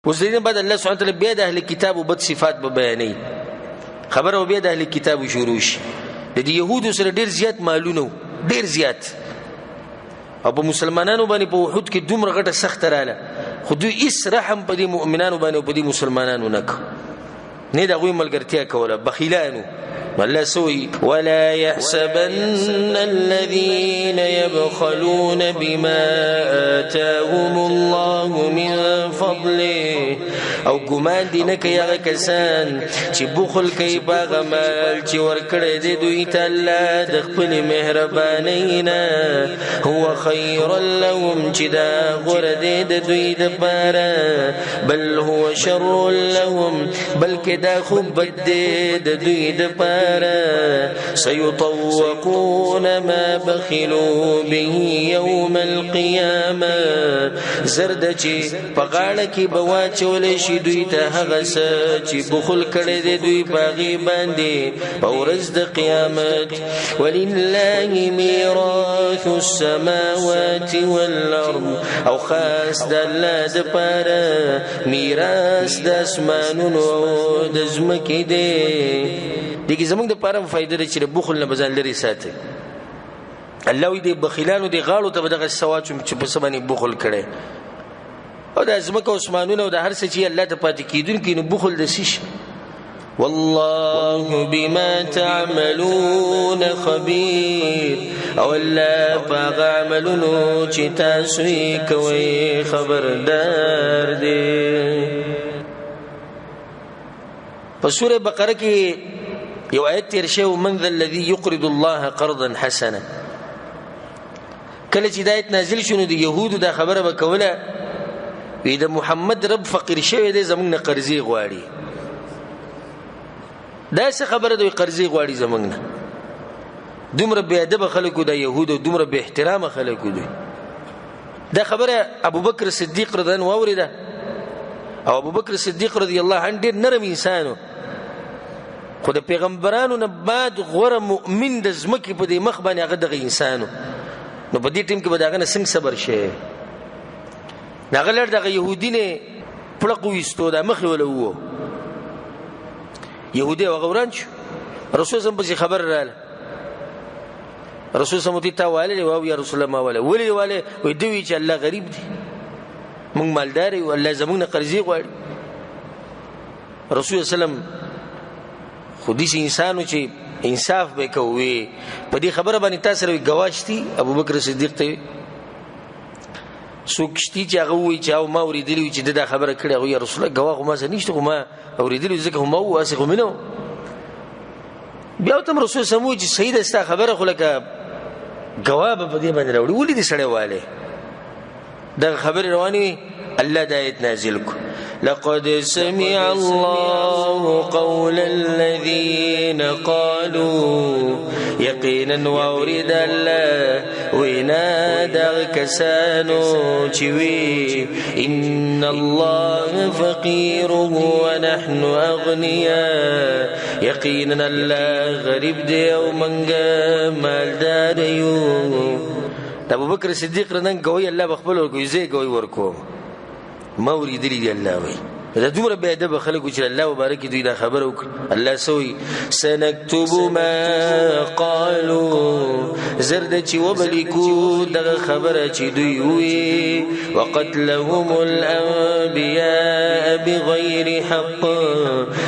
وزدين بعد الله سبحانه وتعالى بيد اهل الكتاب وبد صفات ببياني خبره بيد اهل الكتاب شروش د يهودو سره ډیر زیات مالونه ډیر زیات او په مسلمانانو باندې په وحود کې دومره غټه سخت رااله خو دوی هیڅ رحم په دې مؤمنانو باندې او په دې مسلمانانو نه دا غوي ملګرتیا کوله بخیلانو والله سوي ولا يحسبن الذين يبخلون بما آتاهم الله من فضله او ګمان دي نه کوي هغه کسان چې بخل کوي باغ مال چې ورکړي دي دوی ته الله د خپل مهربانۍ نه هو خير لهم چې دا غره دي د دوی لپاره بل هو شر لهم بلکې دا خو بد دي د دوی لپاره سيطوقون ما بخلوا به يوم القيامة زردچی پغاړه کې بواچول شي دوی ته هغه چې بخل کړي دي دوی باغی باندې په ورځ د قیامت ولله میراث السماوات والارض او خاص د الله د پاره میراث د اسمانونو او د زمکې دی دغه زمونږ د پاره فائدې لري چې بخل نه بزن لري ساتي الله وي د بخیلانو د غاړو ته دغه سواچ چې په سبانه بخل کړي او د ازمکه عثمانونه او د هر څه چې الله ته پاتې کیدونکو نو بخل د سیش والله بما تعملون خبير او الله باغ عملونو چې تاسو یې کوي خبردار دی په سوره بقره کې یو آیت تیر شوی من ذا الذي يقرض الله قرضا حسنا کله چې دایت نازل شونه د يهودو دا خبره وکوله وی د محمد رب فقیر شوی دی زمونږ نه قرضې غواړي دا څه خبره دوی قرضې غواړي زمونږ نه دومره بے ادب خلکو د يهودو دومره بے احترام خلکو دوی دا خبره ابو بکر صدیق رضی الله عنه اوریده او ابو بکر صدیق رضی الله عنه ډیر نرم انسانو خو د پیغمبرانو نه بعد غوره مؤمن د زمکه په دې مخ باندې هغه دغه انسانو نو په دې ټیم کې به داغه څنګه صبر شي هغه لړ دغه يهودي نه پړقو ایستو د مخ ولوو يهودي وغوران شو رسول الله په خبر رااله رسول الله ته واله او یا رسول الله ما واله ولي وي دوی چې الله غریب دی مونږ مالدار یو الله زمونږ قرضې غواړي رسول الله سلام خودي انسانو چې انصاف به کوي په دې خبره باندې تاسو سره گواښتي ابو بکر صدیق ته سوکشتي چې هغه وی چې او ما اوریدلی چې دا خبره کړې او یا رسول الله گواه ما څه نشته ما اوریدلی ځکه ما واسه منو بیا ته رسول سمو چې صحیح ده ستا خبره خو لکه گواه په دې باندې راوړي ولې دې سړی والے دا خبره رواني الله د آیت نازل کو لقد سمع الله قول الذين قالوا يقينا وورد الله وينادى كسانو چوي ان الله فقير ونحن اغنياء يقينا الله غريب دی او منګه مالدار یو ابو بکر صدیق رنن کوي الله بخبل ورکوي زه کوي ورکو ما وريدلی دی الله وي دا دومره به ادب خلکو چې الله مبارک دوی دا خبر وکړه الله سوي سنكتب ما قالوا زرد چې وبلیکو دا خبره چې دوی وي وقتلهم الانبياء بغير حق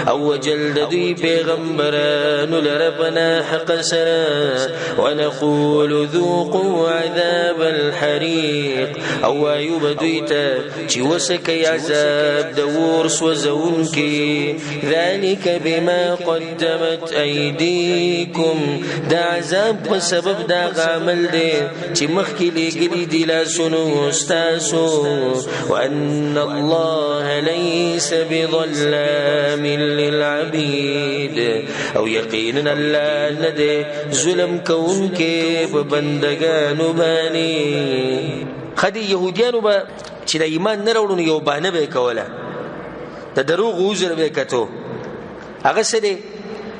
او جلد دوی پیغمبران لربنا حق سرا ونقول ذوقوا عذاب الحريق او ايوب دوی ته چې وسکه عذاب دور وزون کی ذلك بما قدمت ايديكم دا عذاب په سبب دا عمل دی چې مخکې لګري دی لاسونو استاسو وان الله ليس بظلام للعبيد او یقینا الله ندی ظلم کون کې په بندگانو باندې خدي يهوديانو به چې د ایمان نه وروړو یو بانه به کوله د دروغ وزر به کتو هغه سره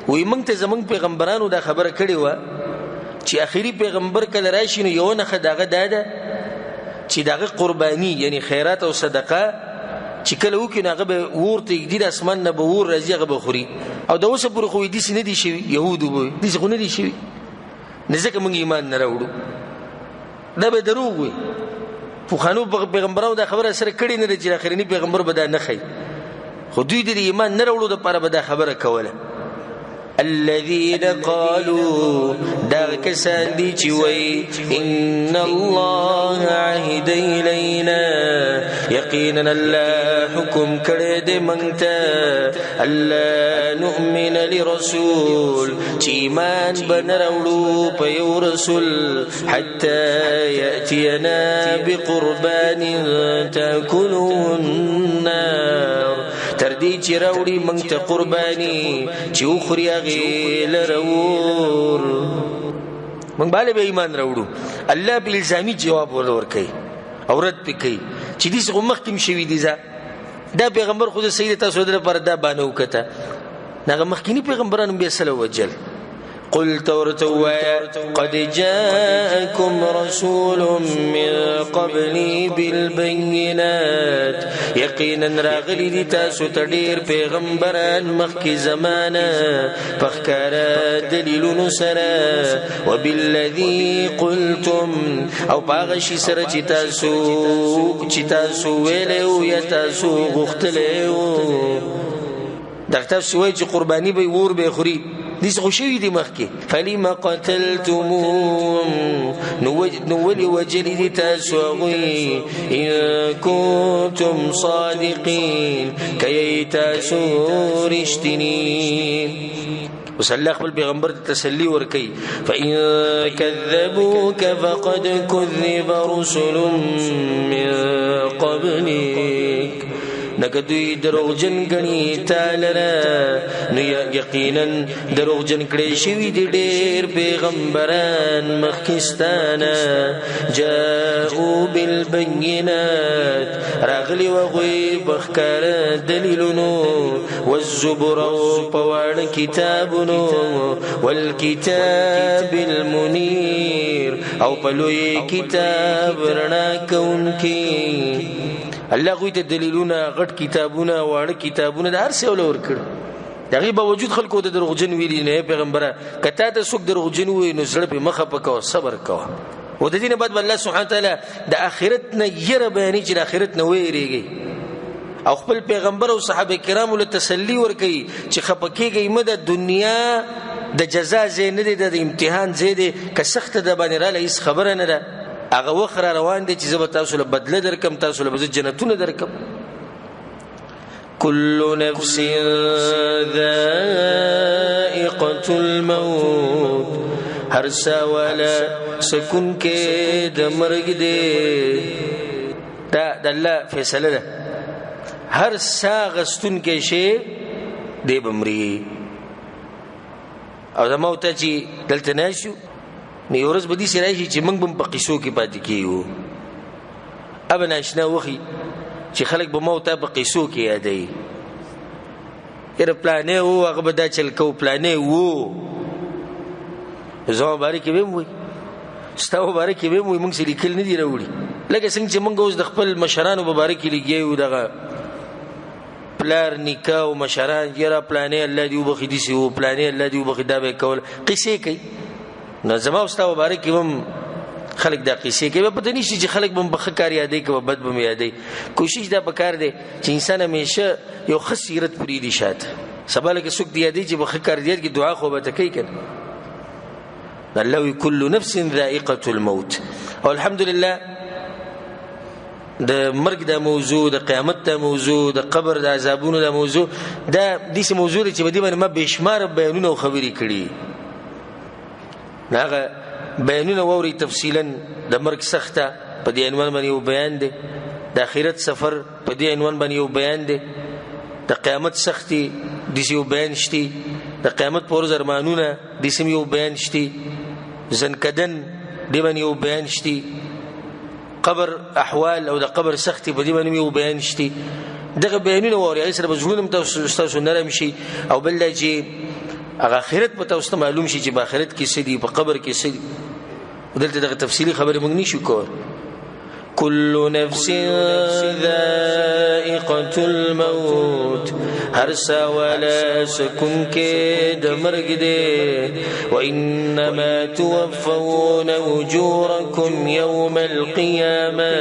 وي مونږ ته زمونږ پیغمبرانو دا خبره کړې و چې اخیری پیغمبر کله راشي نو یو نه خداغه داده چې دغه قرباني یعنی خیرات او صدقه چې کله وکړي هغه به ورته یګدي د اسمان نه به ور راځي هغه به خوري او د اوسه پورې خو دې نه دي شوي يهودو به دې څه نه دي شوي نه ځکه موږ ایمان نه راوړو دا به دروغ وي فخانو پیغمبرانو دا خبره سره کړي نه چې اخرنی پیغمبر به دا نه خي خو دوی د ایمان نه راوړو د لپاره به دا خبره کوله الذين قالوا دا کسان دي چې وای ان الله عهد الينا یقینا الله حکم کړی دې مونږ ته الله نؤمن لرسول چې ایمان بنراوړو په یو رسول حتى ياتينا بقربان تاكله النار تر دې چې راوړي مونږ ته قرباني چې وخوري لرور من باندې به ایمان راوړو الله به الزامي جواب ورکړي او رد پکې چې دې څنګه مخکې شوی دي دا پیغمبر خود سید تاسو در پر دا باندې وکته هغه مخکینی پیغمبرانو به سلام وجل قل تورتوا قد جاءكم رسول من قبلي بالبينات يقينا راغلي دي تاسو تدير پیغمبران مخکې زمانه فخکارا دلیل سرا وبالذي قلتم او باغشي سره چې تاسو ویلو یا تاسو غختلو دغه سوي چې قرباني به ور به خوري دي خوشي دي مخکي فلما قتلتموهم نولي وجلي تاسوغي إن كنتم صادقين كي تاسو رشتنين وسلخ بالبيغمبر تسلي وركي فإن كذبوك فقد كذب رسل من قبلك نګدوی دروغجن غني تعالی نو یقینا دروغجن کړي شوی دي ډېر پیغمبران مخکستانه جاءوا بالبينات راغلي وغوي بخکار دلیلونو والزبر پوان کتابونو والکتاب المنیر او پلوی کتاب رڼا کونکي الله غوی ته دلیلونه غټ کتابونه واړه کتابونه د هر څه ول ورکړ دغه باوجود خلکو د دروغجن ویلي نه پیغمبره کته ته څوک دروغجن وي نو زړه په مخه پکاو صبر کوه او د دې نه بعد الله سبحانه تعالی د اخرت نه یره بیانې چې د اخرت نه ویریږي او خپل پیغمبر او صحابه کرامو له تسلی ورکړي چې خپکیږي مده دنیا د جزاء زینه د امتحان زیاده که سخت د باندې را لېس خبره نه ده هغه وخر روان دي چې زه به تاسو له بدله درکم تاسو له جنتونه درکم كل نفس ذائقة الموت هر سوالا سکون کې د مرګ دی دا د الله فیصله ده هر ساغستون کې شی دی بمري او د موت چې دلته نشو نیورز بدی سرایشي چې موږ بم په قصو کې پاتې کیو ابن آشنا وخی چې خلک به موت په قصو کې یادای یر پلانې وو هغه به دا چل کو پلانې وو زما باندې کې ویم وي ستاسو باندې کې ویم وي موږ سړي کل نه دی راوړي لکه څنګه چې موږ اوس د خپل مشرانو مبارک لګیو دغه پلار نکاح او مشران یره پلانې الله دی وبخې دي سي او پلانې الله دی وبخې دا به کول قصې کوي نو زما واستاو مبارک هم خلق دا قصې کوي په پته نشي چې خلق به بخ کار یادې کوي بد به یادې کوشش دا پکار دی چې انسان همیشه یو خسیرت پری دي شاته سباله کې سوک دی یادې چې بخ کار دی کې دعا خو به تکي کنه الله كل نفس ذائقة الموت او الحمدلله د مرګ د موضوع د قیامت د موضوع د قبر د عذابونو د موضوع دا دې موضوع چې بدی باندې ما بشمار بیانونه او خبرې کړي هغه بیانونه ووري تفصیلا د مرګ سخته په دې عنوان باندې یو بیان دی د آخرت سفر په دې عنوان باندې یو بیان دی د قیامت سختي د یو بیان شتي د قیامت پر زرمانونه د سم یو بیان شتي زنکدن د باندې یو بیان شتي قبر احوال او د قبر سختي په دې باندې یو بیان شتي دغه بیانونه ووري ایسره بزړونم تاسو نرم شي او بل چې هغه آخرت په تاسو معلوم شي چې په آخرت کې څه دي په قبر کې څه دي دلته دغه تفصیلی خبره موږ نشو کول كل نفس ذائقة الموت هر سوالا سکون کے دمرگ دے وإنما توفون أجوركم يوم القيامة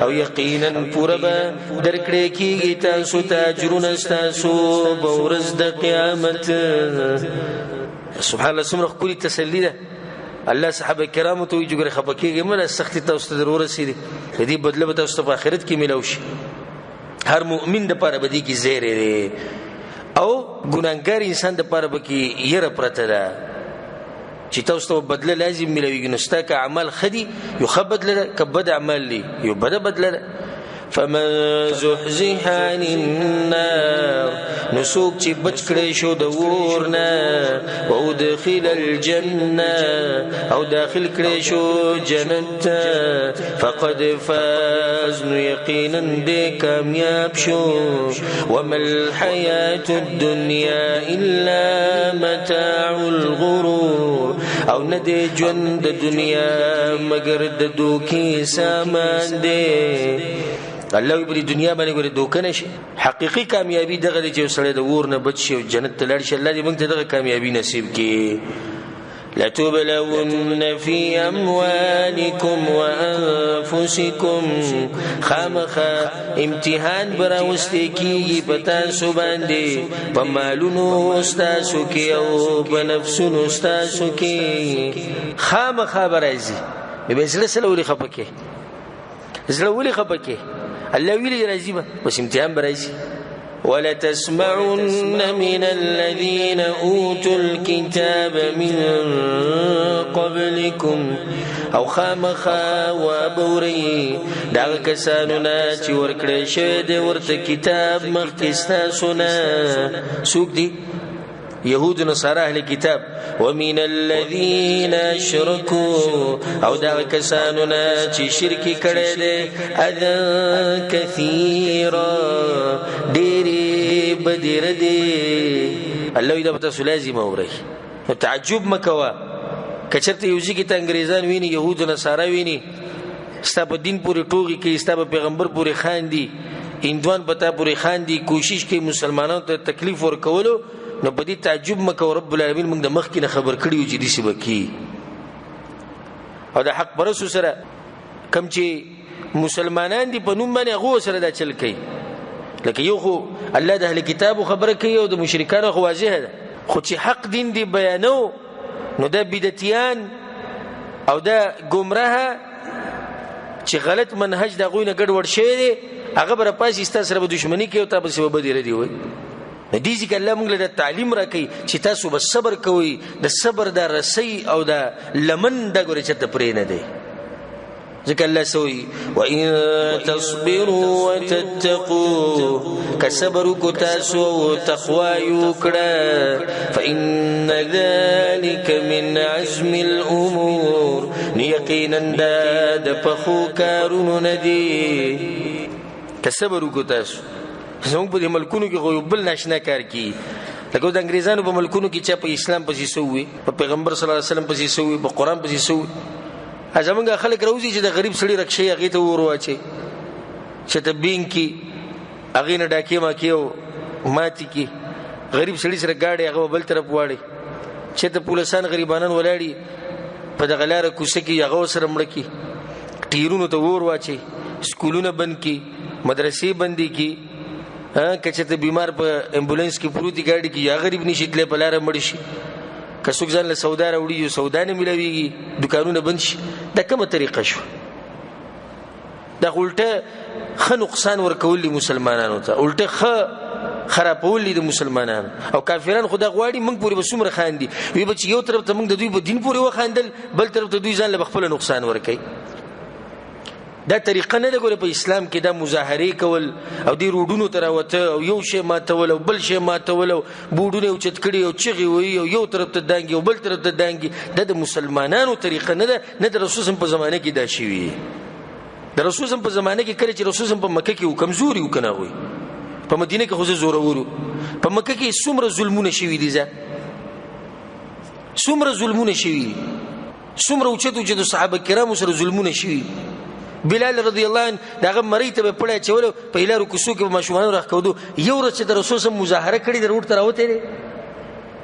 او یقینا پوربا درکڑے کی تاسو تاجرون استاسو بورز دا قیامت. سبحان الله سمرخ کولی تسلی ده الله صحابه کرامو ته ویجو غره خپکیږي مله سختي تاسو ته ضرورت سي دي بدله به تاسو په آخرت کې ملوشي. هر مؤمن د پاره بدی کی زیره دی او ګناګار انسان د پاره بکی یره پرته ده چې تاسو ته بدله لازم ملوي نستا ک عمل خدي یو خبد له کبد عمل لي یو بدله. فمن زحزح عن النار نسوک چی بچ کړی شو د ورنا او داخل الجنه او داخل کړی شو جنت فقد فاز نو یقینا دې کامیاب شو. وما الحیات الدنیا الا متاع الغرور او نه دې ژوند د دنیا مگر د دوکي سامان دی. الله په دنیا باندې ګوره دوکه نشي. حقيقي کامیابی دغه چې سره د ور نه بچ شي او جنت ته لاړ شي. الله دې موږ ته دغه کامیابی نصیب کړي. لتبلون في أموالكم وأنفسكم خامخا امتحان براوسته کیږي پتا سو باندې په مالونو استاسو کې او په نفسونو استاسو کې خامخا برایزي. به سلسله ولي خپکه زړه ولي خپکه الله ویلي راځي بس امتحان برایزي. ولا تسمعن من الذين اوتوا الكتاب من قبلكم او خامخا وابوري دا کسانو نه چې ورکړې شه د ورته کتاب مخکستا سنا سوق دي يهود نصارى اهل الكتاب ومن الذين اشركوا او دا کسانو نه چې شرک کړي دي اذى كثيرا ډېری بدر دي. الله دې په تاسو لازم اوري تعجب مکوا کچرته یوځي کې ته انګريزان ویني يهود نصارى ویني ستا په دین پورې ټوغي کې ستا په پیغمبر پورې خان دي هندوان پتا پورې خان دي کوشش کوي مسلمانانو ته تکلیف ورکولو نو بدی تعجب مکو رب العالمین موږ د مخ کې خبر کړیو چې دې سبکی او د حق پرسو سره کم چې مسلمانان دي په نوم باندې هغه سره دا چل کوي لکه یو خو الله د اهل کتاب خبره کوي او د مشرکانو خو واضح ده خو چې حق دین دی بیانو نو د بدعتيان او د گمراه چې غلط منهج د غوینه ګډوډ شي دي هغه بر پاس است سره به دښمنی کوي او تاسو سبب دی ردی وي. دې ځکه الله موږ له تعلیم راکړي چې تاسو به صبر کوئ د صبر د رسي او د لمن د ګورې چې ته پرې نه دی ځکه الله سوي وان تصبروا وتتقوا كصبر کو تاسو تقوا وکړه فإن ذلك من عزم الأمور یقینا د پخو کارونو ندي کصبر کو تاسو زموږ په ملکونو کې خو بل ناشنا کار کی لکه د انګريزانو په ملکونو کې چې په اسلام پسې سووي په پیغمبر صلی الله علیه وسلم پسې سووي په قران پسې سووي ازمنګ خلک راوځي چې د غریب سړي رکشي هغه ته ورواچي چې ته بین کې هغه نه ډاکې ما کېو ماتي کې غریب سړي سره گاډي هغه بل طرف واړي چې ته پولیسان غریبانان ولاړي په دغه لار کوڅه کې هغه سره مړ کی ټیرونو ته ورواچي سکولونه بند کی مدرسې بندي کی کچته بیمار په امبولانس کې پروتي گاډي کې یا غریب نشیتله په لار مړ شي کڅوګ ځان له سودا راوړي یو سودا نه ملويږي دکانونه بند شي دا کومه طریقه شو دا الټه خ نقصان ورکول دي مسلمانانو ته الټه خ خرابول دي مسلمانانو او کافرانو خدا غواړي موږ پوری بسومره خان دي وي بچ یو طرف ته موږ د دوی په دین پوری وخاندل بل طرف ته دوی ځان له خپل نقصان ورکي دا طریقه نه ده ګوره په اسلام کې دا مظاهره کول او دی روډونو تر وته او یو شی ماتول او بل شی ماتول او بوډونه او چتکړي او چغي وي او یو طرف ته دانګي او بل طرف ته دانګي د مسلمانانو طریقه نه ده نه د رسول په زمانه کې دا شی وي د رسول په زمانه کې کړي چې رسول په مکه کې کمزوري وکنه وي په مدینه کې خو زوره ورو په مکه کې څومره ظلمونه شوي دي څومره ظلمونه شوي څومره اوچت د صحابه کرامو سره ظلمونه شوي بلال رضی الله عنه داغه مری ته پړای چولو په لارو کوڅو کې ماشومان راخودو یو ورځ چې رسول سم مظاهره کړي د روډ تر اوته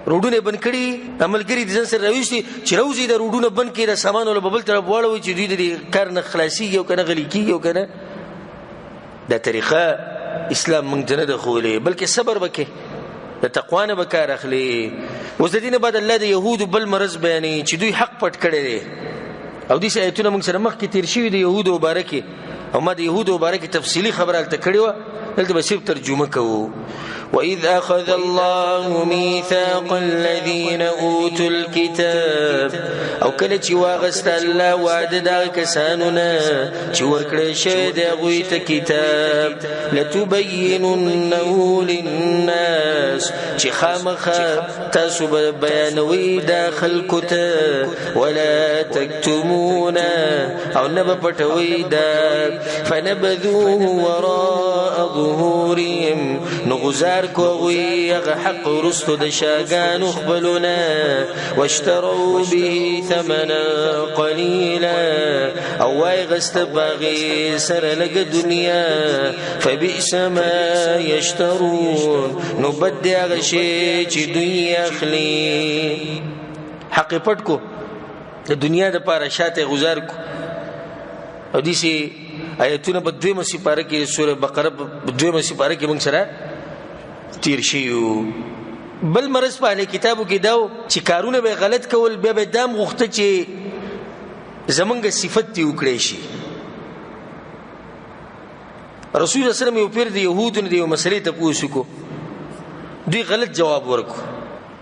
روډونه بند کړي عملګری د ځن سره راويستي چې روزي د روډونه بند کړي د سامان ول ببل تر بواړو چې دوی د کار نه خلاصيږي او کنه غلي کیږي او کنه دا طریقه اسلام مونږ ته نه د خولې بلکې صبر وکړي د تقوا نه وکړ اخلي اوس د دین بعد الله د يهود بل مرز بیانې چې دوی حق پټ کړي دي او دې آیتونه موږ سره مخ کې تیر شوی د يهودو مبارکي او ما د يهودو مبارکي تفصيلي خبره الته کړی و دلته به صرف ترجمه کوو وَإِذْ أَخَذَ اللَّهُ مِيثَاقَ الَّذِينَ أُوتُوا الْكِتَابَ او کله چې واغست الله وعده دا کسانو نه چې ورکړی شوی دی هغوی ته کتاب لَتُبَيِّنُنَّهُ لِلنَّاسِ چې خامخا تاسو به بیانوي دا خلکو ته ولا تکتمونه او نه به پټوي دا فنبذوه وراء ظهورهم نو گزار کوي هغه حق ورستو د شاګانو خپلونه واشتروا به ثمنا قليلا او وای غست باغي سره لګ دنیا فبئس ما يشترون نو بد هغه شی چې دوی اخلي حق پټ کو د دنیا د پاره شاته گزار کو او دې آیتونه په دویمه سپاره کې سوره بقره په دویمه سپاره کې موږ سره تیر شیو بل مرز په اهل کتابو کې داو چې کارونه به غلط کول بیا به دام غوښته چې زمونږ صفت دی وکړي شي رسول الله صلی الله علیه وسلم یو پیر دی يهودو دی مسلې ته پوښتنه دوی غلط جواب ورکو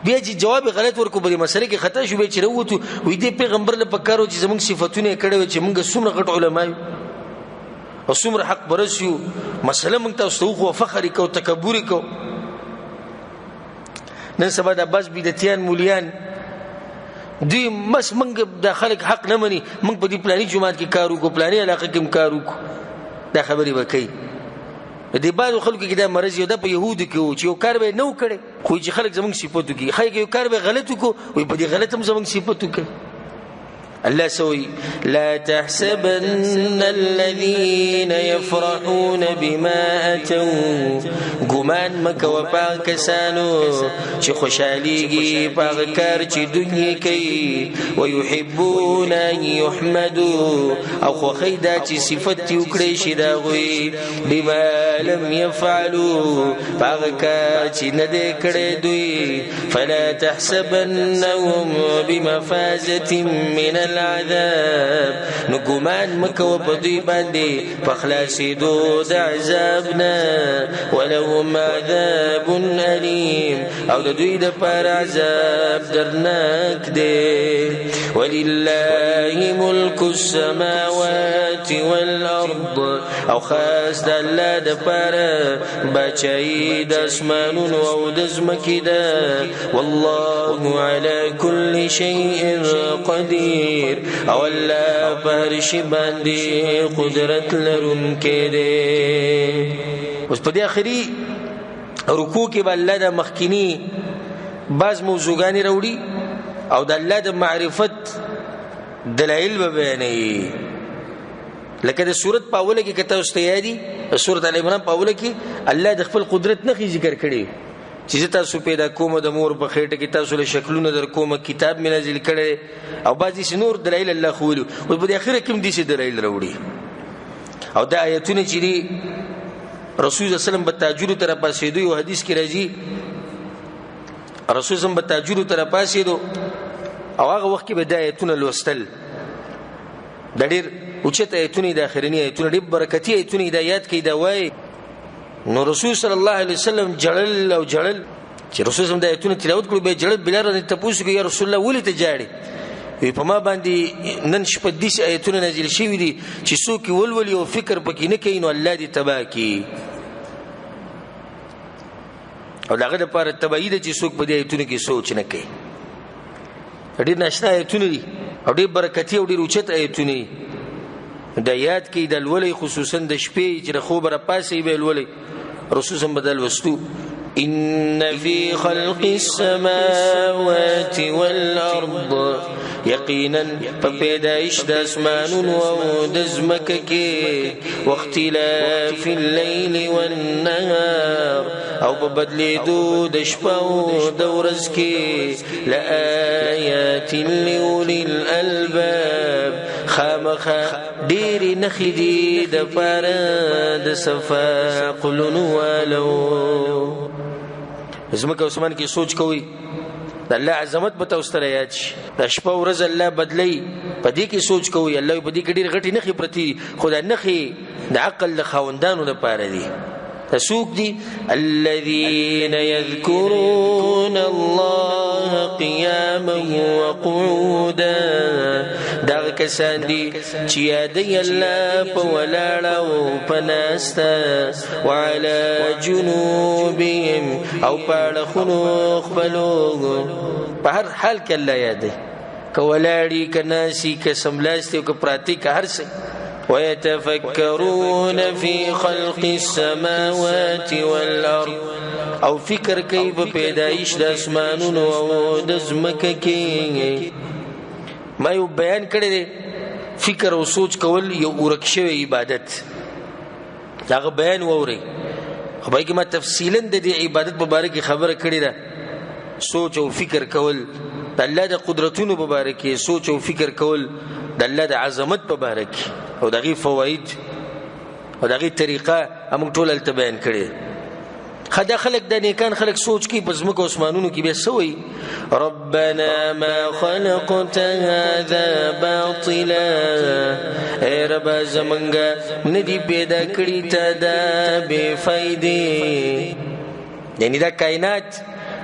بیا چې جواب غلط ورکو په مسلې کې خطا شو به چې وروته وې دې پیغمبر له پکارو چې زمونږ صفاتونه کړي چې موږ څومره غټ علما یو او څومره حق برسیو مسله موږ تاسو خو فخر کو تکبر کو نن سبا د بس بدعتيان مولیان دوی مس موږ د خلک حق نه مني موږ په دې پلاني جماعت کې کارو کو پلاني علاقه کې کارو کو دا خبري وکي د بعض خلکو کې دا مرز یو د په يهودو کې چې یو کار به نو کړي خو چې خلک زموږ صفاتو کې خلک یو کار به غلط کو وي په دې غلط هم زموږ صفاتو کې الله سوي لا تحسبن الذين يفرحون بما اتوا ګمان مکه و پاکستانو چې خوشاليږي په کار چې دنیا کوي ويحبون ان يحمدوا او خو خیدا چې صفت وکړي شي دا غوي بما لم يفعلوا په کار چې نه دې کړي دوی فلا تحسبنهم بمفازه من العذاب نو ګمان مکو په دوی باندې فخلاصي دو د عذابنا ولهم عذاب الیم او د دوی د پر عذاب درناک دی ولله ملک السماوات والارض او خاص د الله د پر بچی د اسمانونو او د زمکې ده والله على كل شيء قدير او الله پر شی باندې قدرت لرونکي دي اوس په دې اخري رکوع کې الله د مخکینی بعض موضوعګانی راوړي او د الله د معرفت دلایل به بیانوي لکه د سورۃ په اوله کې کته واستیادي سورۃ ال عمران په اوله کې الله د خپل قدرت نه ذکر کړي چې تاسو پیدا کوم د مور په خېټه کې تاسو له شکلونه در کوم کتاب مې نازل کړي او بعضی نور دلایل الله خولو او په اخر کې هم دي دلایل راوړي او دا آیتونه چې دي رسول الله صلی الله علیه وسلم په تاجر تر پاسېدو یو حدیث کې راځي رسول الله په تاجر تر پاسېدو او هغه وخت کې به د آیتونه لوستل د ډېر اوچت آیتونه د اخرنی آیتونه ډېر برکتی آیتونه د یاد کې دا وای نو رسول صلی الله علیه وسلم جړل او جړل چې رسول هم د آیتونه تلاوت کړو به جړل بلار ته پوښتنه کوي یا رسول الله ولې ته جاړي وی په ما باندې نن شپه د آیتونه نازل شوي دي چې څوک ولولي او فکر پکې نه کوي نو الله دې تبا کوي او داغه لپاره تبعید چې څوک په دې آیتونه کې سوچ نه کوي ډېر ناشنا آیتونه دي او ډېر برکتی او ډېر اوچت آیتونه دي د یاد کې د الولي خصوصا د شپې چې خوب را پاسې به الولي رسول هم بدل وستو ان في خلق السماوات والارض یقینا په پیدایش د اسمانونو او د ځمکه کې واختلاف الليل والنهار او په بدلیدو د شپه او د ورځ کې لآیات لأولی الألباب خامخا ډېرې نښې دي د پاره د صفا قلونو والو. ځمکه او اسمان کې سوچ کوئ د الله عظمت به تاسو ته یاد شي. د شپه او ورځ الله بدلی په دې کې سوچ کوئ. الله په دې کې ډېرې غټې نښې پرتې خو دا نښې د عقل د خاوندانو دپاره دي. تسوق دي الذين يذكرون الله قياما وقعودا دا کسان دي چې یادوي الله په ولاړه او په ناسته وعلى جنوبهم او په اړخونو خپلو په هر حال کې الله یادوي که ولاړي که ناسي که سملاستي او که پراتی که هر څه. ويتفكرون في خلق السماوات والأرض او فکر کوي په پیدایش د اسمانونو او د ځمکه کې. ما یو بیان کړی دی فکر او سوچ کول یو ورک شوی عبادت. داغه بیان ووري خو به کې ما تفصیلا د دې عبادت په باره کې خبره کړې ده. سوچ او فکر کول د الله د قدرتونو په باره کې، سوچ او فکر کول د الله د عظمت په باره کې او دغه فواید او دغه طریقه موږ ټول الته بیان کړي. خدا خلق د نیکان خلق سوچ کی په ځمکه او اسمانونو کې به سوي ربنا ما خلقت هذا باطلا اے رب زمنګ ندی پیدا کړی ته دا بے فائدې. یعنی دا کائنات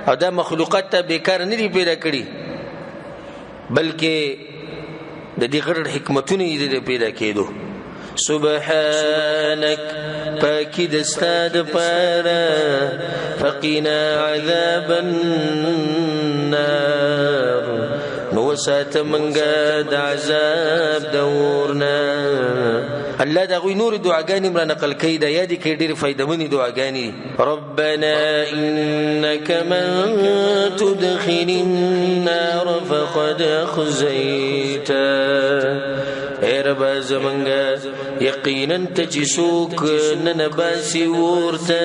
او دا مخلوقات ته بیکار ندی پیدا کړی بلکې د دې غړ حکمتونه یې پیدا کېدو. سبحانك پاکی دستا د پاره فقنا عذاب النار نو سات منګه د عذاب دورنا. الله دا غوی نور دعاګانې مر نقل کړي دا یادې کې ډېر فائدمنې دعاګانې. ربنا انك من تدخل النار فقد اخزيته اے رب زمنګ یقینا ته چې څوک نن باسي ورته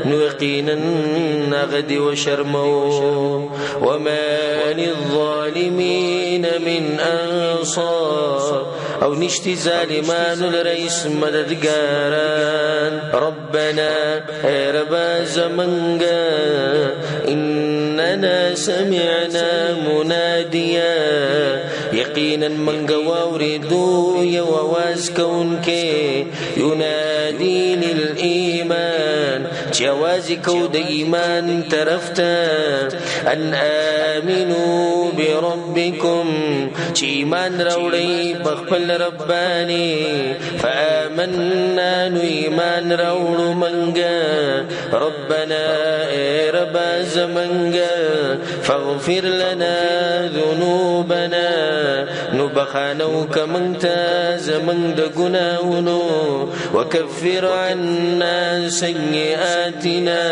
نو یقینا غدي وشرمو. وما للظالمين من انصار او نشتی ظالمان لرئیس مددگاران. ربنا اے رب زمنګ اننا سمعنا منادیا یقینا منګ واوریدو یو आवाज کوونکې ینادی للایمان چې आवाज کو د ایمان طرف ته ان آمنوا بربکم چې ایمان راوړئ په خپل ربانی. فآمنا نو ایمان راوړو منګه ربنا اے رب زمنګ فاغفر لنا ذنوبنا نو بخانو کمنتا زمن د ګناونو وکفر عنا سیئاتنا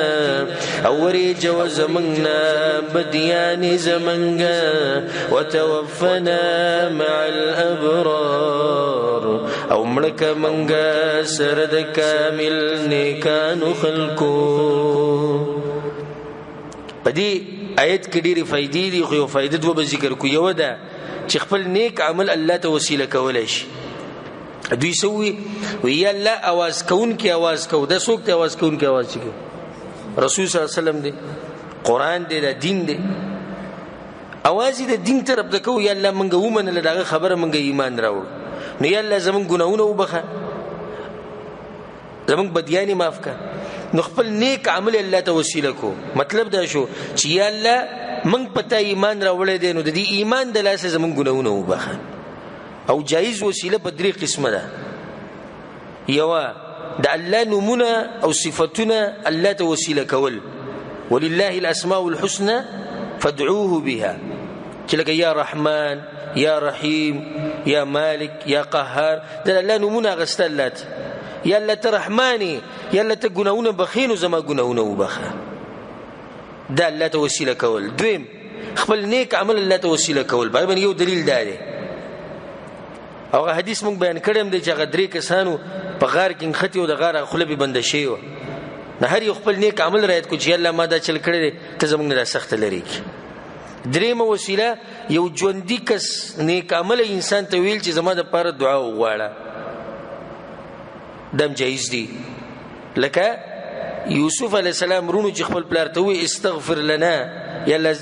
اوری جو زمننا بدیان زمنګ وتوفنا مع الابرار او مړک منګه سره د کامل نیکانو خلقو. پدې آیت کې ډېری فائدې دي خو یو فائدې دوه به ذکر کو. یو ده چې خپل نیک عمل الله ته وسیله کولای شي. دوی سوي وی الله आवाज کون کې आवाज کو د څوک ته आवाज کون کې आवाज کوي رسول صلی الله علیه وسلم دی قران دی د دین دی आवाज د دین طرف ته کو. یا الله مونږ ومنل دغه خبره مونږ ایمان راوړ نو یا الله زمون ګناونه وبخه زمون بدیانی معاف کا نو خپل نیک عمل الله ته وسیله کو. مطلب دا شو چې یا الله من پتا ایمان راوړې دي نو د دې ایمان د لاسه زمون ګناونه وبخه. او جایز وسیله په درې قسمه ده. یو د الله نمونه او صفاتونه الله ته وسیله کول. ولله الاسماء الحسنى فادعوه بها چې لکه یا رحمان یا رحیم یا مالک یا قهار د الله نمونه غستلات. یا الله ته رحماني یا الله ته ګناونه بخینو زما ګناونه وبخه. دا الله ته وسیله کول. دویم خپل نیک عمل الله ته وسیله کول. باندې یو دلیل دی او حدیث مونږ بیان کړم دی چې هغه 3 کسانو په غار کې ختی او د غار خوله به بند شي و نه هر یو خپل نیک عمل رایت کو چې الله ما دا چل کړی ته زمونږ نه سخت لري. درېمه وسیله یو ژوندۍ کس نیک عمل انسان ته ویل چې زما د پاره دعا وغواړه، دم جایز دی. لکه یوسف علی السلام رونو چې خپل پلار ته وی استغفر لنا یا الله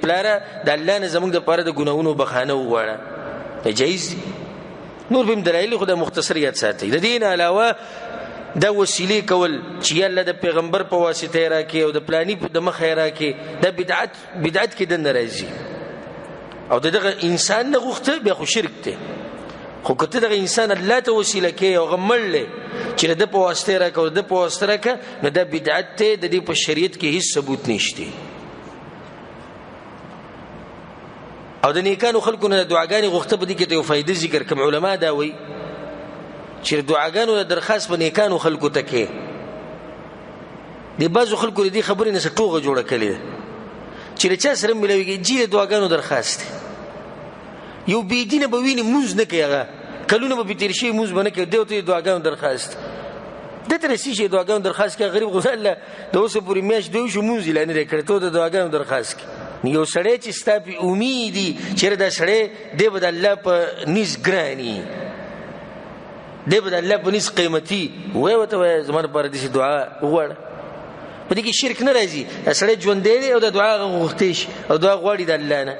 پلاره د الله نه زمونږ د پاره د ګناہوں بخانه وغواړه، جایز دی. نور بهم دلایل خو د مختصریت ساتي. د دین علاوه دا وسیله کول چې الله د پیغمبر په واسطه راکې او د پلاني د مخه راکې د بدعت کې د ناراضي او دغه انسان نه غوښته به خو شرک ته. خو کته دغه انسان الله ته وسیله کې او غمړل چې د په واسطه راکې او د په واسطه راکې نو د بدعت ته د دې په شریعت کې هیڅ ثبوت نشته. او د نیکانو خلکو نه دعاګانې غوښته په دې کې ته یو فائدې ذکر کوم. علما دا وایي چې دعاګانو درخواست په نیکانو خلکو ته کې دی بعضو خلکو دې خبرې نه ټوغه جوړه کړي چې چا سره ملويږي چې دعاګانو درخواست یو بی دینه به ویني موز نه کوي، هغه کلونه به تیر شي موز باندې کې دیو ته دعاګانو درخواست د تر شي دعاګانو درخواست کې غریب غوښه الله د اوسه پوری میاش دی شو موز اعلان لري ته د دعاګانو درخواست کې یو سړی چې ستاسو امیدي چې دا سړی دی به د الله په نس ګرانی دی به د الله په نس قیمتي وای وته زموږ پر دې دعا وغواړه. په دې کې شرک نه راځي، سړی ژوند دی او د دعا غوښتي شي او دعا غواړي د الله نه.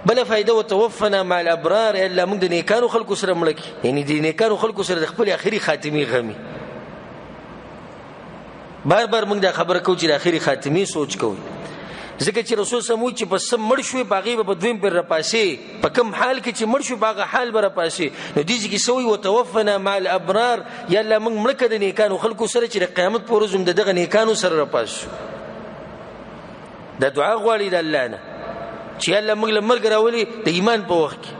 بل فائدہ وتوفنا مع الابرار الا موږ د نیکانو خلکو سره ملکی، یعنی د نیکانو خلکو سره د خپل اخري خاتمي غمي. بار بار موږ دا خبره کوو چې د اخري خاتمي سوچ کوو، ځکه چې رسول سمو چې پس مړ شوی باغې په دویم پر راپاسي په کوم حال کې چې مړ شو باغه حال بر راپاسي. نو دې کې سوی وتوفنا مع الابرار یا الله موږ ملک د نیکانو خلکو سره چې د قیامت پر ورځ دغه نیکانو سره راپاسو. د دعا غواړي د الله نه چې الله موږ له مرګ راولي د ایمان په وخت کې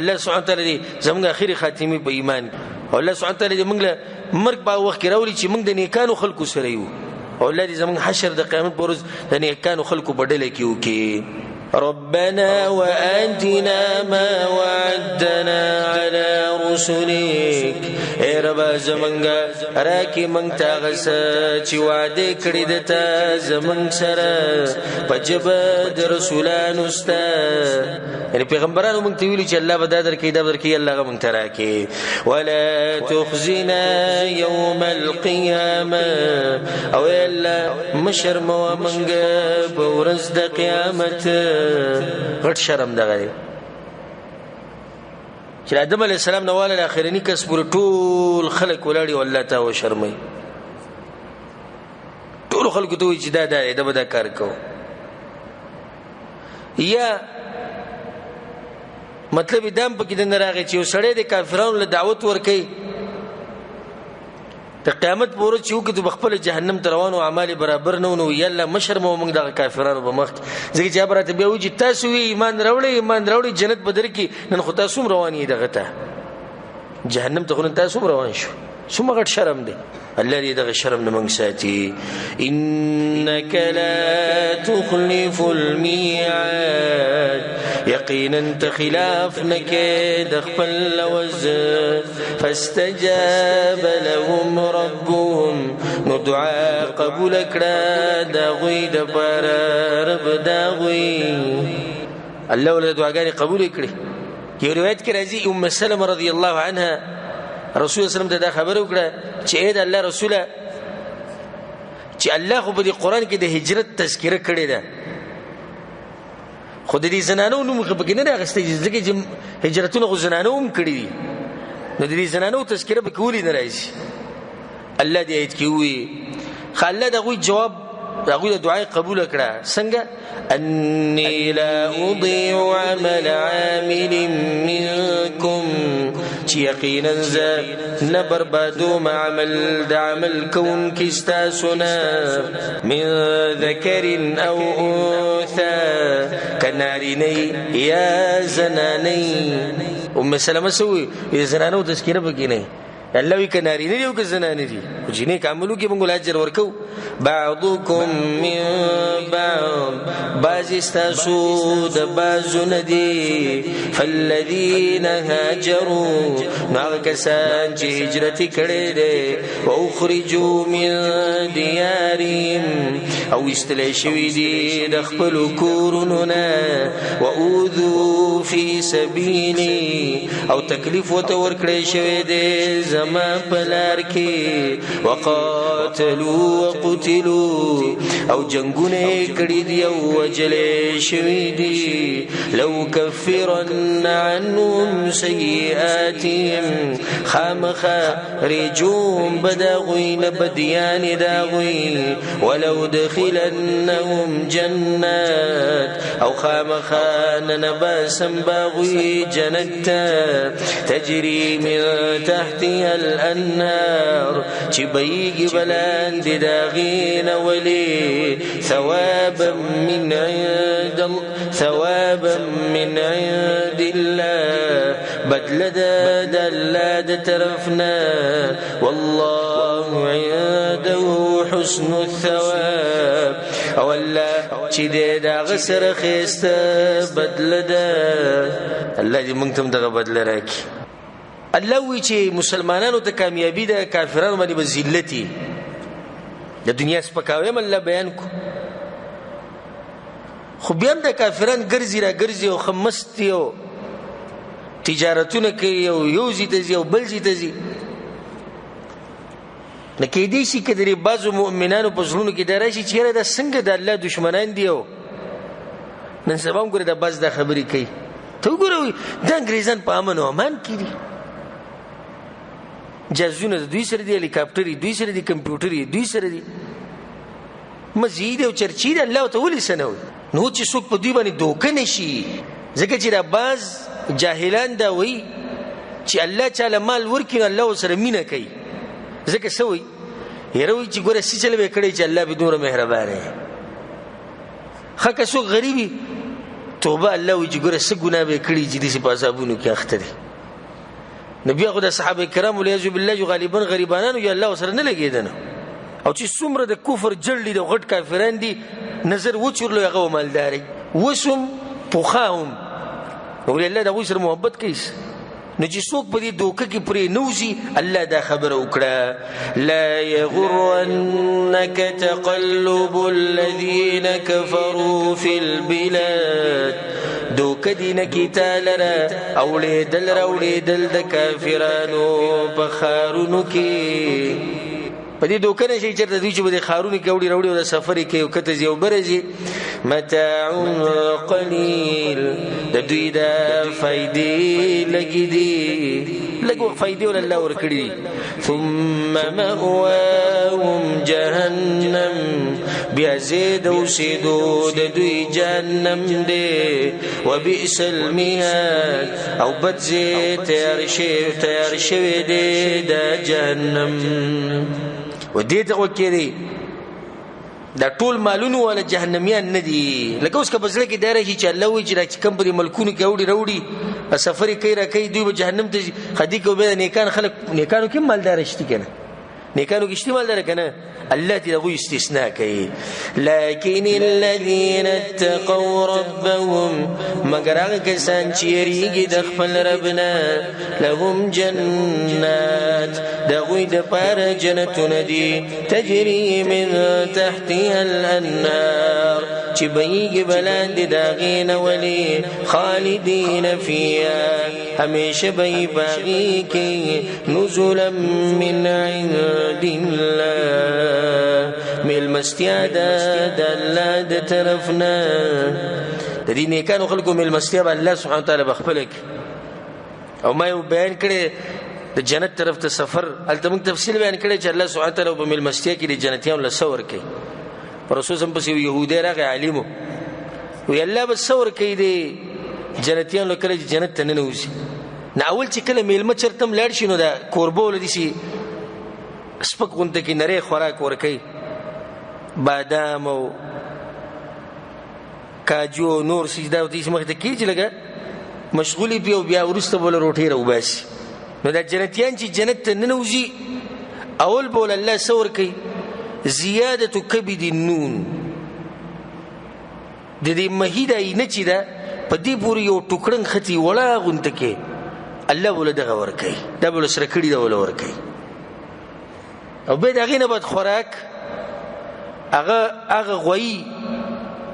الله سبحانه وتعالى زموږ اخري خاتمي په ایمان او الله سبحانه وتعالى موږ له مرګ په وخت کې راولي چې موږ د نیکانو خلکو سره یو او الله دې زموږ حشر د قیامت پر ورځ د نیکانو خلکو په ډله کې وکي. ربنا وآتنا ما وعدتنا على رسلك اے رب زمنګا راکې مونږ ته غسه چې وعده کړې ده ته زمنګ سره په جبه د رسولانو ستا، یعنی پیغمبرانو مونږ ته ویلي چې الله به دا درکې دا درکې الله مونږ ته راکې. ولا تخزنا يوم القيامه او الا مشرمو مونږ په ورځ د قیامت. غټ شرم دغه چې آدم علی السلام نو ول اخرنی کس پر ټول خلق ولاړی والله تا و شرمای ټول خلق ته چې دا به کار کو. یا مطلب دام پکې د نراغه چې وسړی د کافرانو له دعوت ورکي د قیامت پورې چې وکړي د خپل جهنم ته روانو اعمال برابر نه ونو یلا مشرمو موږ د کافرانو په مخ ځکه چې برته به وي چې تاسو ایمان راوړی جنت بدر کې نن خو تاسو رواني دغه ته جهنم ته خو تاسو روان شو څومره غټ شرم دی. الله دې دغه شرم نه موږ ساتي. انك لا تخلف الميعاد یقینا انت خلاف نکید خپل لوز. فاستجاب لهم ربهم نو دعا قبول کړه دا غوی د پر رب دا غوی الله ول دعاګانې قبول کړي. یو روایت کې راځي ام سلمہ رضی الله عنها رسول الله صلی الله علیه وسلم ته دا خبر وکړه چې اې د الله رسوله چې الله خو په دې قران کې د هجرت تذکره کړې ده خو د دې زنانو نوم خو پکې نه راغستې ځکه چې هجرتونه خو زنانو هم کړې دي نو د دې زنانو تذکره به کولی نه راځي. الله دې ایت کې وی خلل دغه جواب دغه دعای قبول کړه څنګه انی لا اضيع عمل عامل منکم چې یقینا ز نه بربادو عمل د عمل کون کې استاسنا من ذکر او انثى کنارینی یا زنانی. ام سلمہ سوی زنانو تذکرہ بکی نه الله وی کناری نه دی او که زنانه دي خو چې نیک عملو کې موږ اجر ورکو. بعضکم من بعض، بعضې ستاسو د بعضو نه دي. فالذین هاجروا، نو هغه کسان چې هجرت کړی دی. واخرجوا من دیارهم، او ایستلی شوي دي د خپلو کورونو نه. واوذوا فی سبیلي، او تکلیف ورته ورکړی شوی دی زما په لار کې. وقاتلوا وقتلوا، او جنگونه کړي دي او وجلې شوي دي. لو کفرن عنهم سیئاتهم، خامخا رجوم بداغوی نبدیان داغوی. ولو دخلنهم جنات، او خامخا ننباسم باغوی جنت تجری من تحتها الانهار، چې بیگی بلاند داغین ولی. ثوابا من عند الله، بدل د الله د طرفنا. والله عنده حسن الثواب، او الله چې دې دا غسر خيسته بدل ده. الله دې موږ ته دغه بدل راکړي. الله وی چې مسلمانانو ته کامیابی ده، کافرانو باندې به ذلت. د دنیا سپکاوی هم الله بیان کو، خو بیا هم د کافران ګرځي را ګرځي او خمست دي او تجارتونه کوي او یو ځای ته ځي او بل ځای ته ځي. نه کېدی شي که د بعضو مؤمنانو په زړونو کې دا راشي چې یاره دا څنګه د الله دشمنان دي. او نن سبا هم ګوره دا بعض دا خبرې کوي. ته وګوره دا انګریزان په امن او امان کې دي، جهازونه د دوی سره دي، هلیکاپټرې دوی سره دي، کمپیوټرې دوی سره دي، مزید او چرچې دي. الله ته ولې څه نه وایي؟ نو چې څوک په دوی باندې دوکه نه شي. ځکه چې دا بعض جاهلان دا وایي چې الله چاله مال ورکړي نو الله ورسره مینه کوي. ځکه څه وایي؟ یاره وایي چې ګوره څه چل به یې کړی چې الله به دومره مهربان دی. ښه که څوک غریب وي توبه، الله وایي چې ګوره څه ګناه به یې کړي چې داسې په عذابونو کې اخته دی. نو بیا خو د صحابه کرام والعیاذ بالله جو غالبا غریبانانو یا الله ورسره نه لګېدنه. او چې څومره د کفر جړ دي د غټ کافران دي، نظر وچورلو هغه مالداري اوس هم پوخا هم، نو الله د هغوی سره محبت کوي. نو چې څوک په دې دوکه کې پرې نوځي، الله دا خبره وکړه: لا یغرنک تقلب الذین کفروا فی البلاد. دوکه دی نه کی تالره اوړېدل راوړېدل د کافرانو په ښارونو کې. په دې دوکه نه شي چېرته دوی چې به د ښارونو کې اوړي راوړي او د سفر یې کوي او کته ځي او بره ځي. متاع قلیل، د دوی د فایدې لږې دي، لږ فایدې ول الله ورکړي دي. ثم مأواهم جهنم، بیا ځای د اوسېدو د دوی جهنم دی. وبئس المهاد، او بد ځای تیار شوی دی د جهنم. و دې ته وکړي دا ټول مالونو والا جهنميان نه دي. لکه اوس که په زړه کې دا راشي چې الله وایي چې دا چې کوم په دې ملکونو کې اوړي راوړي سفر یې کوي را کوي، دوی به جهنم ته خدي کوي. بیا نیکان خلک، نیکانو کې مالدار شته که نه؟ نیکانو کې شته مالدار که نه؟ الله دې هغوی استثناء کوي. لکن الذین اتقوا ربهم، مگر هغه کسان چې یریږي د خپل رب نه. لهم جنات، د هغوی دپاره جنتونه دي. تجري من تحتها الانهار، چې بهیږي بلاندې د هغې نه ولي. خالدین فیها، همیشه به یې په هغې کې. نزلا من عند الله، میلمستیا ده د الله د طرف نه. د دې نیکانو خلکو میلمستیا به الله سبحانه وتعالی به خپله کړي. او ما یو بیان کړی د جنت طرف ته سفر، هلته موږ تفصیل بیان کړی چې الله سبحانه وتعالی په میلمستیا کې د جنتیانو له څه ورکوي. په رسول صلی الله علیه وسلم پسې یو یهودی راغی عالم و، وی الله به څه ورکوي د جنتیانو کله چې جنت ته ننوځي. نه اول چې کله میلمه چېرته هم لاړ شي نو د کوربه وله داسې سپک غونته کې نری خوراک ورکوي، بادام او کاجو او نور سجده ورته ایسې مخې ته کېږي، لږه مشغولې پي او بیا وروسته به له روټۍ راوباسي. نو دا جنتیان چې جنت ته ننوځي اول بول الله سور کوي زیادت کبد النون د دې مهیده نه چې دا په دې پورې یو ټوکړن ختی ولا غونته کې الله بوله دغه ور کوي دا بوله سره کړي دا ولا ور کوي او به دغه نه بد خوراک هغه غوي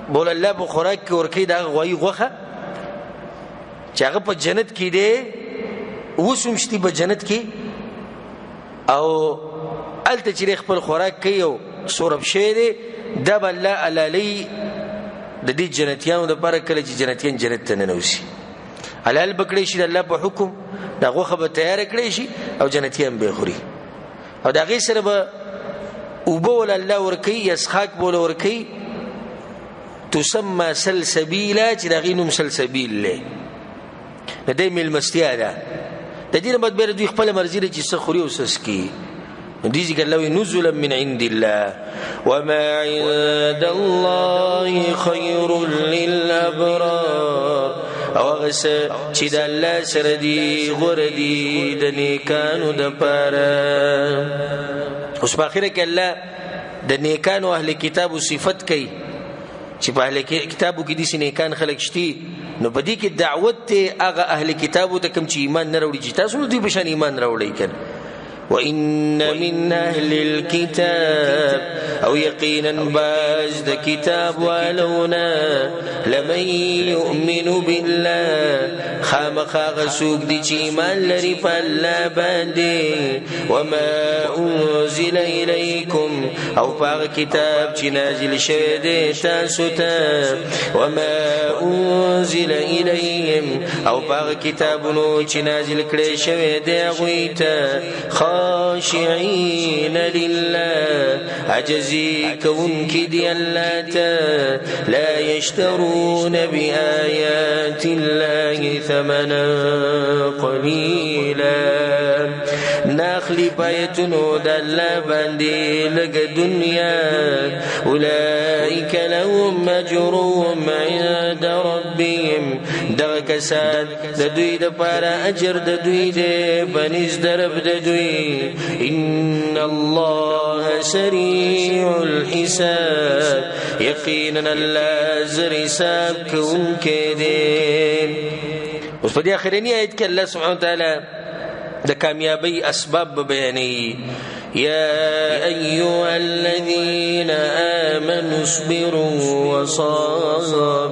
بوله الله په خوراک کې ور کوي دا غوي غوخه چې هغه په جنت کې دی وسمشتي په جنت کې او الته چې خپل خوراک کوي او سورب شه دی دا بل الله د دې جنتیانو د لپاره کله چې جنتیان جنت ته ننوځي حلال بکړي شي د الله په حکم دا غوخه به تیار کړي شي او جنتیان به خوري او دا غي سره به وبول الله ورکی اسخاک بول ورکی تسمى سلسبيلا چې دا غي نوم سلسبيل له د دې مل مستیا ده د دې نه بعد به دوی خپل مرزي چې څه خوري او سسکی دي ذکر لوي نزلا من عند الله وما عند الله خير للابرار او غس چې د الله سره دی غردي د نیکانو د پاره اوس په اخره کې الله د نیکانو اهل کتابو صفت کوي چې په اهل کتابو کې دي نیکان خلک شتي نو په دې کې دعوت ته هغه اهل کتابو ته کوم چې ایمان نه وروړي چې تاسو نو دوی بشان ایمان راوړی کړي وإن من أهل الكتاب أو يقينا باز دا كتاب ولونا لمن يؤمن بالله خامخا غسوك دي چيمان لري فالله باندي وما أنزل إليكم أو فاغ كتاب چي نازل شده تاسوتا وما أنزل إليهم أو فاغ كتابنو چي نازل كده شده غويتا خاشعين لله عجزي كونك دي اللاتا لا يشترون بآيات الله ثمنا قليلا ناخلي بايتنو دلا باندي لغ دنيا أولئك لهم أجرهم عند ربهم دركسات ددوي دپارا أجر ددوي دي بنز درب ددوي إن الله سريع الحساب يقينا الله زر حساب كون كدين اوس په دې اخرنی آیت کې الله سبحانه وتعالى د کامیابی اسباب بیانوي يا أيها الذين آمنوا اصبروا وصابروا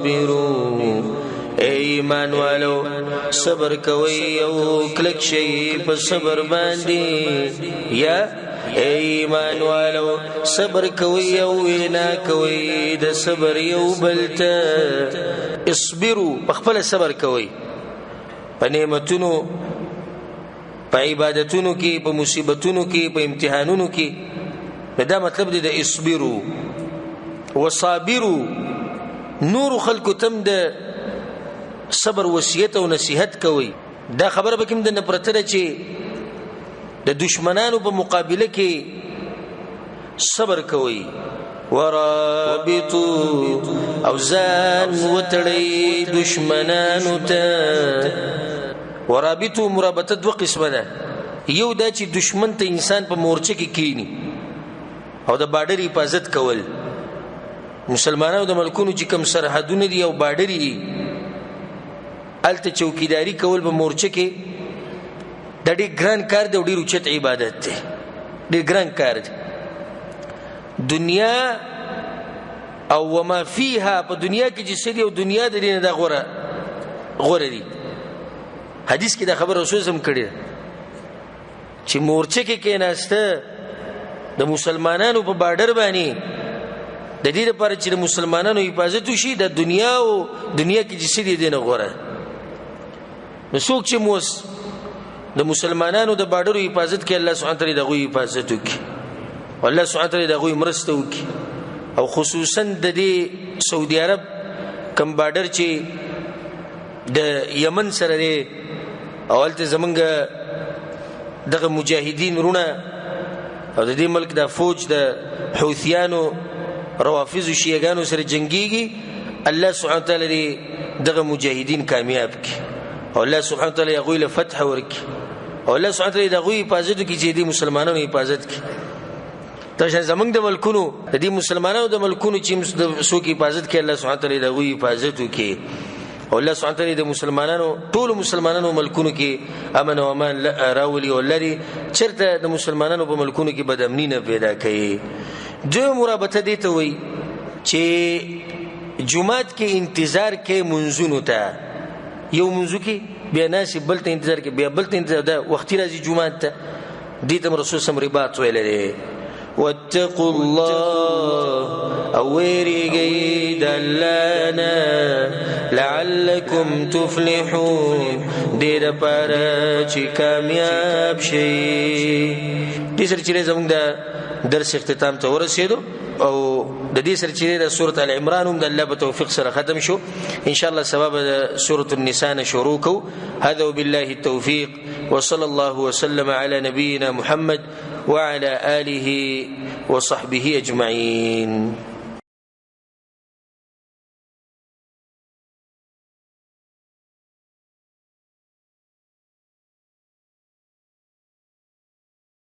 ایمان والو صبر کوي او کلک شي په صبر باندې یا ایمان والو صبر کوي او وینا کوي د صبر یو بلته اصبروا خپل صبر کوي په نعمتونو په عبادتونو کې په مصیبتونو کې په امتحانونو کې دا مطلب دی د اصبروا وصابروا نور خلق تم د صبر وصیت او نصیحت کوي دا خبره به کوم د نپرتره چې د دشمنانو په مقابله کې صبر کوي ورابطو او ځان وتړي دشمنانو ته ورابطو مرابطه دو قسمه ده یو دا چې دشمن ته انسان په مورچه کې کینی او د بارډر حفاظت کول مسلمانانو د ملکونو چې کوم سرحدونه دي او بارډر دي الته چوکیداری کول په مورچه کې د ډېر ګران کار دی او ډېر اوچت عبادت دی ډېر ګران کار دی دنیا او وما فيها په دنیا کې چې سړي او دنیا د دې نه دا غوره دي حدیث کې دا خبر رسول سم کړی چې مورچه کې کېناسته د مسلمانانو په بارډر باندې د دې لپاره چې د مسلمانانو حفاظت وشي د دنیا او دنیا کې چې سړي دې نه غوره نو څوک چې د مسلمانانو د بارډرو حفاظت کې الله سبحانه تعالی دغه حفاظت وکي والله سبحانه تعالی دغه مرسته وکي او خصوصا د دې سعودي عرب کم بارډر چې د یمن سره دی اولته زمونږ دغه مجاهدین رونه او د دې ملک د فوج د حوثیانو روافض او شیعاګانو سره جنگيږي الله سبحانه تعالی دغه مجاهدین کامیاب کړي او الله سبحانه وتعالى يقول فتح ورك او الله سبحانه وتعالی د غوی حفاظت کی چې د مسلمانانو حفاظت کی تاسو زمنګ د ملکونو د دې مسلمانانو د ملکونو چې څوک حفاظت کوي الله سبحانه وتعالی د غوی حفاظت کوي او الله سبحانه وتعالی د مسلمانانو ټول مسلمانانو ملکونو کې امن او امان راولي او لري چرته د مسلمانانو په ملکونو کې بدامنی نه پیدا کوي جو مرابطه دي ته وي چې جمعات کې انتظار کې منځونو ته یو منځو کې بیا ناس بل ته انتظار کې بیا بل ته انتظار ده وختي راځي جمعات ته دې ته رسول سم رباط ویل دي واتقوا الله اوریږي دلانا لعلكم تفلحون دې لپاره چې کامیاب شئ دې سره چې زموږ د درس اختتام ته ورسېدو او د دې سره چې د سورۃ ال عمران هم د الله په توفیق سره ختم شو ان شاء الله سبب د سورۃ النساء شروع کو هذا وبالله التوفيق وصلى الله وسلم على نبينا محمد وعلى آله وصحبه أجمعين.